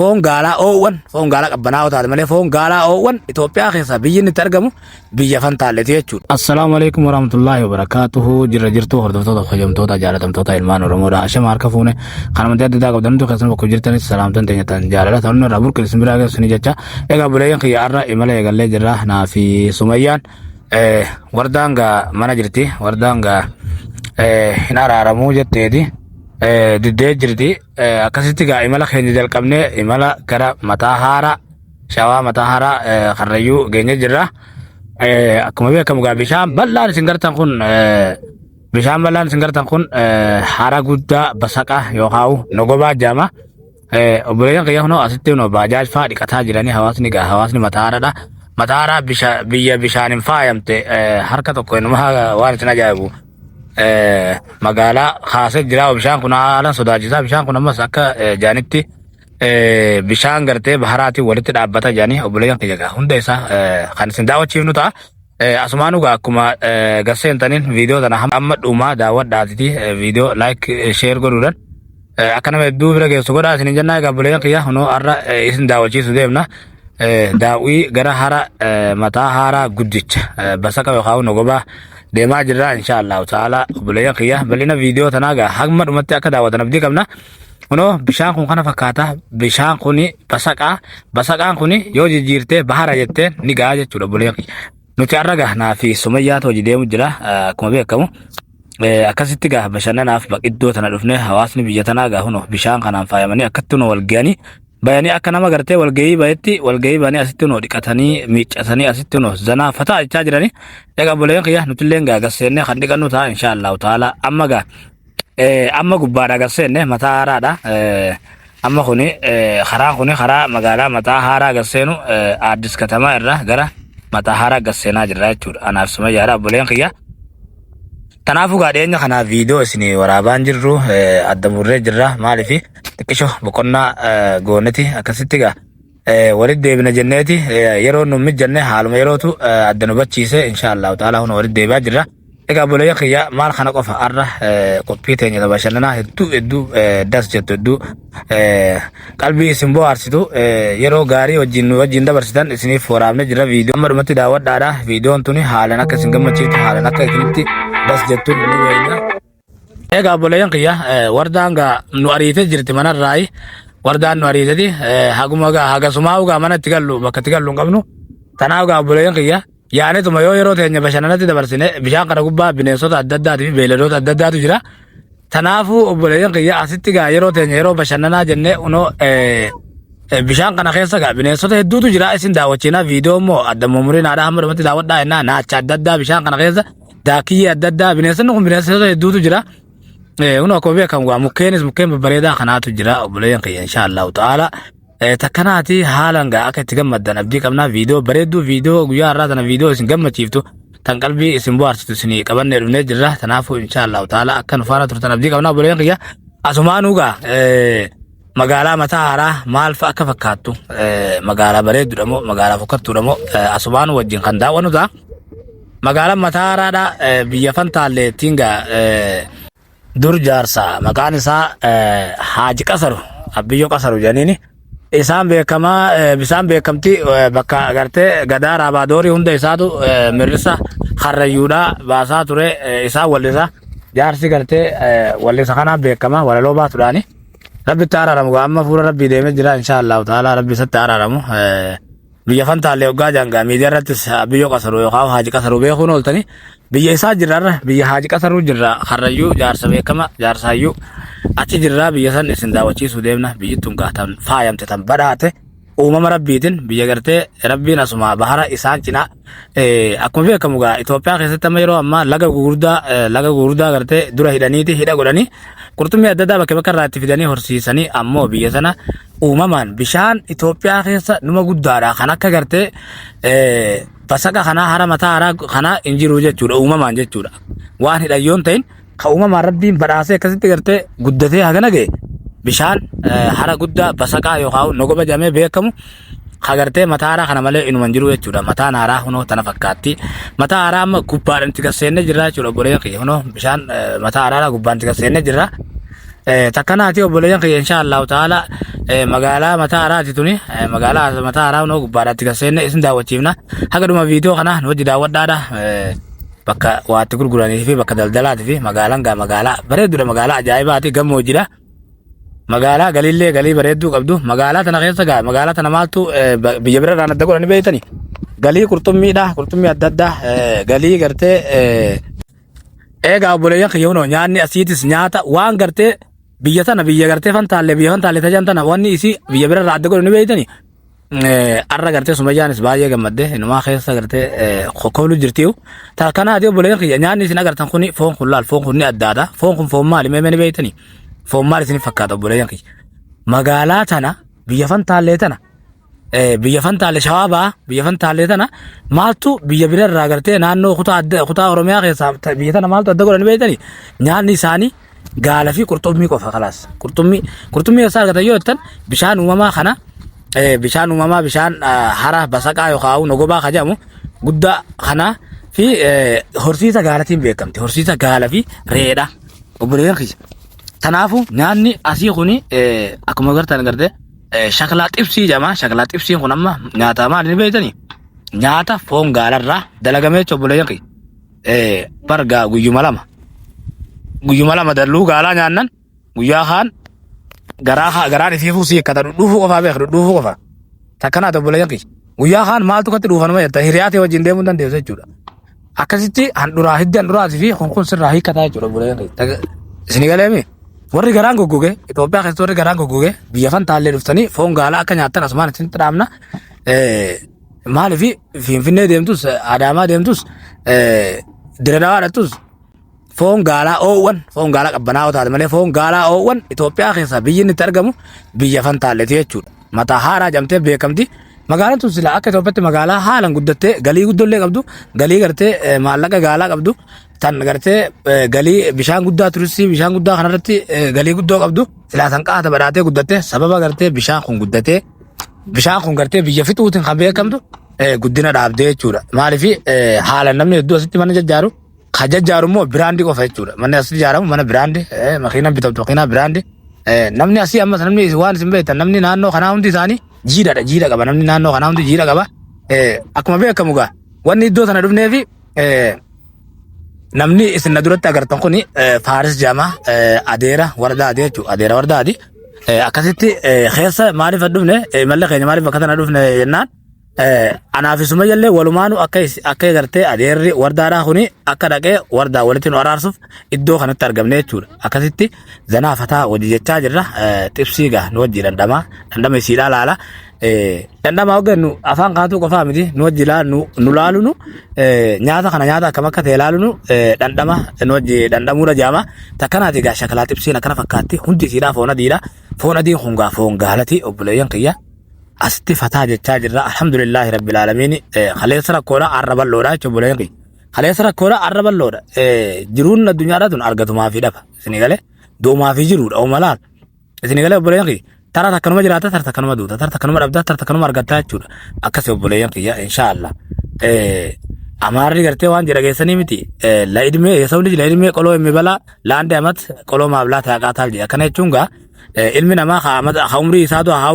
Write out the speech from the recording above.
فون قالا أوون فون قالا قبنا وتعالى ملي فون قالا أوون إثيوبيا خيسا بيجي ترجمه بيجي فنتالتي يجود. السلام عليكم ورحمة الله وبركاته. جرجرتو هردفتو خجمتو تجارتمتو تايلمان ورمورا عشان ماركفونه خانم تياد دا قدرتو خسن بكوجرتني سلام تنتين تنجارلا تنو رابور كل سمراغ سنجاچا ايغا بولين خيارا إملا يغلي جرا نافي سميان وردانغا mana jirti wardaanga hin araaramu jetteedi diddee jirti akkasitti gaa imala keenya jalqabne imala gara mataa haara shawaa mataa haara karrayyuu geenya jirra akkuma beekamu gaa bishaan bal'aan isin gartan kun haara guddaa basaqa yookaan nogobaa jaama obboleeyyan kiyya kunoo asitti kunoo baajaaj faa dhiqataa jiranii hawaasni mataa haaradha. Mataara biyya bishaanin faayamte harka tokko inuma waan isin ajaa'ibu magaalaa kaasee jira bishaan kun haalan sodaachisaa bishaan kun ammas akka jaanitti bishaan gartee baharaatiin walitti dhaabbata jaanii obboleeyyan kiyya hunda isaa kan isin daawwachiifnu ta'a. Asumaanuu akkuma garseentaniin viidiyoo tana amma dhumaa daawwadhaatiti viidiyoo like share godhuudhaan akka nama hedduu bira geessu godhaa isin jennaa egaa obboleeyyan kiyya kunoo har'a isin daawwachiisu deemna. Daawwii gara hara mataa haaraa guddicha basaqa yookaan nogobaa deemaa jirra inshaallahu ta'ala obboleeyyan kiyya bal'ina viidiyoo tanaa gaa hamma dhumatti akka daawwatan abdii qabna. Kunoo bishaan kun kana fakkaata bishaan kuni basaqaan kuni yoo jijjiirtee bahara jettee ni gahaa jechuudha obboleeyyan kiyya. Nuti har'a gahnaa fi sumayyaatu hojii deemu jira akkuma beekamu akkasitti gaa bashannanaaf baqiddoo tana dhufne hawaasni biyya tanaa gaa kunoo bishaan kanaan faayamanii akkatti nu wal ga'anii bayanii akka nama gartee walgahii banii asitti noo dhiqatanii miiccatanii asitti noo zanaa fataa jechaa jiranii egaa obboleeyyan kiyya nutilleen gaa garseenne kan dhiqannu ta'a inshaallahu ta'ala amma gubbaadha garseenne mataa haaraadha amma kuni karaa magaalaa mataa haaraa garseenu Addis Katamaa irraa gara mataa haaraa garseenaa jirra jechuudha anaaf sumayyaadha obboleeyyan kiyya. Kanaafuu gaadheenya kanaaf viidiyoo isin waraabaan jirru addamurree jirra maaliifi xiqqisho boqonnaa gooneti akkasitti gaa walitti deebina jenneeti yeroo nu mijjanne haaluma yerootu adda nu bachiise inshaallahu ta'ala huna walitti deebi'aa jirra. Egaa obboleeyyan kiyya maal kana qofa har'a qophii teenya bashannanaa hedduu das jettu hedduu qalbii isin bohaarsitu yeroo gaarii wajjin dabarsitan isiniif waraabne jirra viidiyoo amma dhumatti daawwadhaadha viidiyoon tuni haalan akka isin gammachiiftu haalan akka isinitti das jettu ni weenya. Egaa obboleeyyan kiyya wardaan gaa nu ariitee jirti manarraayi wardaan nu ariiteeti hagasumaa gaa mana itti gallu bakka itti gallu hin qabnu tanaaf gaa obboleeyyan kiyya yaanetuma yoo yeroo teenya bashannanatti dabarsine bishaan kana gubbaa bineensota adda addaatii fi beeyladoota adda addaatu jira. Tanaafuu obboleeyyan kiyya asitti gaa yeroo teenya yeroo bashannanaa jennee unoo bishaan kana keessa gaa bineensota hedduutu jira isin daawwachiinaa viidiyoo immoo adda mumuriinaadha hamma dhumatti daawwadhaa jennaa naacha adda addaa bishaan kana keessa daakiyyee adda addaa bineensonni kun bineensota hedduutu jira. Uno akkuma beekamu gaa mukkeen babbareedaa kanaatu jira obboleeyyan kiyya inshaallahu ta'ala. Takkanaati haalan gaa akka itti gammaddan abdii qabnaa viidiyoo bareedduu viidiyoo guyyaa har'aa tana viidiyoo isin gammachiiftu tan qalbii isin bohaarsitu isin qabannee dhufnee jirra tanaafuu inshaallahu ta'ala akka nu faana turtan abdii qabnaa obboleeyyan kiyya. Asumaanuu gaa magaalaa mataa haaraa maal fa'a akka fakkaattu magaalaa bareedduudha moo magaalaa fokkattuudha moo asumaanuu wajjin kan daawwannu ta'a. Magaalaan mataa haaraadha biyya Fantaalleettiin gaa dur jaarsa maqaan isaa Haaji Qasaru Abbiyyoo Qasaru jedhaniini isaan beekamaa bisaan beekamti bakka agartee gadaa raabaadorii hunda isaatu mirrisa karrayyuudhaa baasaa ture isaan wallisa jaarsi gartee wallisa kanaan beekama walaloo baatuudhaani rabbitti araaramu amma fuula rabbii deemee jira inshaallahu ta'ala rabbi isatti araaramu biyya Fantaallee waggaa jangaa miidiyaa irrattis Abbiyyoo Qasaru yookaan Haaji Qasaru beekuun ooltanii biyya isaa jirra biyya Haaji Qasaru jirra karrayyuu jaarsa beekama jaarsaayyuu achi jirra biyya san isin daawwachiisuu deemna biyyittuun gaatan faayamte tan badhaate uumama rabbiitiin biyya gartee rabbiin asuma bahara isaan cinaa akkuma beekamu gaa Itoophiyaa keessatti amma yeroo ammaa laga gurguddaa gartee dura hidha godhanii qurxummii adda addaa bakka irraa itti fidanii horsiisanii ammoo biyya sana uumamaan bishaan Itoophiyaa keessa numa guddaadha kan akka gartee basaqa kanaa hara mataa haaraa kanaa hin jiru jechuudha uumamaan jechuudha waan hidhayyoon ta'in ka uumamaan rabbiin badhaasee akkasitti gartee guddatee hagana ga'e bishaan hara guddaa basaqaa yookaan nogoba jedhamee beekamu hagartee mataa haaraa kana malee inuman jiru jechuudha. Mataan haaraa hunoo tana fakkaatti mataa haaraa amma gubbaadhaan itti gaseenne jirra jechuudha. Obboleeyyan kiyya hunoo bishaan mataa haaraa gubbaan itti gaseenne jirra. takkanati obboleeyyan kiyya insha Allah ta'ala magaalaa mataa araati tuni magaalaa mataa araa no gubbaadhaatti gaseenne isin daawwachiifna haga dhuma viidiyoo kana hojii daawwadhaadha bakka waatti gurguranii fi bakka daldalaati fi magaalaa bareeddudha magaalaa ajaa'ibaati gammoojjidha magaalaa galillee galii bareedduu qabdu magaalaa tana keessa magaalaa tana maaltu biyya biraadhaan adda godhanii beeytanii galii qurxummiidha qurxummii adda addaa galii gartee eegaa obboleeyyan kiyya hunoo nyaanni asiitis nyaata waan gartee biyya tana biyya gartee fantaalee tajan tana wanni isi biyya biraarraa adda godhanii beeytanii arra gartee sumayyaanis baay'ee gammadde inumaa keessa gartee kokkoblu jirtiiu kanaati obboleeyyan kiyya nyaanni isin agartan kuni foon kun laal foon kun ni addaadha foon kun foon maali meemeni beeytanii foon maali isin fakkaata obboleeyyan kiyya magaalaa tana biyya fantaalee tana biyya fantaalee shawaabaa biyya fantaalee tana maaltu biyya biraarraa gartee naannoo kutaa oromiyaa keessaa biyya tana maaltu adda godhanii beeytanii nyaanni isaanii gaala fi qurxummii qofa khalaas qurxummii isaa argatan yoo jettan bishaan uumamaa kana bishaan hara basaqaa yookaan nogobaa kajamu guddaa kana fi horsiisa gaalatiin beekamti horsiisa gaala fi reedha obboleeyyan kiyya tanaafu nyaanni asii kuni akkuma gartan gartee shaklaa xibsii jama shaklaa xibsiin kun amma nyaata maali beeytanii nyaata foon gaalarraa dalagamee obboleeyyan kiyya bargaa guyyuma lama dalluu gaalaa nyaannan guyyaa kaan garaan ifiifuu si akkata dhudhuufuu qofaa beeku dhudhuufuu qofa takkanaati obboleeyyan kiyya guyyaa kaan maaltu katti dhuufanuma jetta hiriyaatee wajjin deemuu dandeessu jechuudha akkasitti hiddi handuraatii fi kun sirraa hiikkataa jechuudha obboleeyyan kiyya isin galeemi warri garaan goggoge Itoophiyaa keessatti warri garaan goggoge biyya fantaallee dhuftanii foon gaalaa akka nyaattan asumaan isin xiraamna maaliif Finfinnee deemtus Adaamaa deemtus Diredawaa dhattus foon gaalaa qabbanaa'oo taate malee foon gaalaa oowwan Itoophiyaa keessaa biyyi inni itti argamu biyya fantaalleeti jechuudha mataa haaraa jamtee beekamti magaalaan tun sila akka Itoophiyaatti magaalaa haalaan guddattee galii guddollee qabdu galii gartee maallaqa gaalaa qabdu tan gartee galii bishaan guddaa turistii bishaan guddaa kanarratti galii guddoo qabdu silaa san qaata badhaatee guddattee sababa gartee bishaan kun gartee biyya fixuutiin kan beekamtu guddina dhaabdee jechuudha maaliif haalaan namni hedduu asitti mana jajjaaru kajajjaaru immoo biraandii qofa jechuudha manni asitti ijaaramu mana biraandii makiina bitamtu makiina biraandii namni asii ammas namni waan isin beektan namni naannoo kanaa hundi isaanii jiidha qaba namni naannoo kanaa hundi jiidha qaba akkuma beekamu gaa wanni iddoo sana dhufneefi namni isin na duratti agartan kuni Faaris Jama Adeera Wardaati jechuudha Adeera Wardaati akkasitti keessa maaliif dhufne malle keenya maaliif bakka tana dhufne jennaan anaafi sumayyallee walumaanu akka gartee Adeerri Wardaadhaa kuni akka dhaqee Wardaa walitti nu araarsuuf iddoo kanatti argamne jechuudha akkasitti zanaa fataa hojii jechaa jirra xibsii gaa nu wajjii dhandhama isiidhaa laala dhandhama hoggannu afaan kaatuu qofaa miti nu wajjii nu laalunu nyaata kana nyaata akkam akka ta'e laalunu dhandhama nu wajjii dhandhamuudha jaama takkanaati gaa shakalaa xibsiin akkana fakkaatti hundi isiidhaa foon adiin kun gaa foon gaalati obboleeyyan kiyya asitti fataa jechaa jirra alhamdulillahi rabbil alamin khaleessa rakkoodha arraballoodha jechuun obboleeyyan kiyya khaleessa rakkoodha arraballoodha jiruun addunyaadhaa tun argatumaa fi dhafa isin galee doomaa fi jiruudha oomalaan isin galee obboleeyyan kiyya tara takkanuma jiraata tara takkanuma duuta tara takkanuma dhabda tara takkanuma argataa jechuudha akkasi obboleeyyan kiyya inshaallah amaarri gartee waan jedha geessanii miti la idmee የሰው ልጅ ለእድሜ ቆሎ የሚበላ ለአንድ ዓመት ቆሎ ማብላት ያቃታል akkana jechuun gaa ilmi namaa haa umrii isaatu haa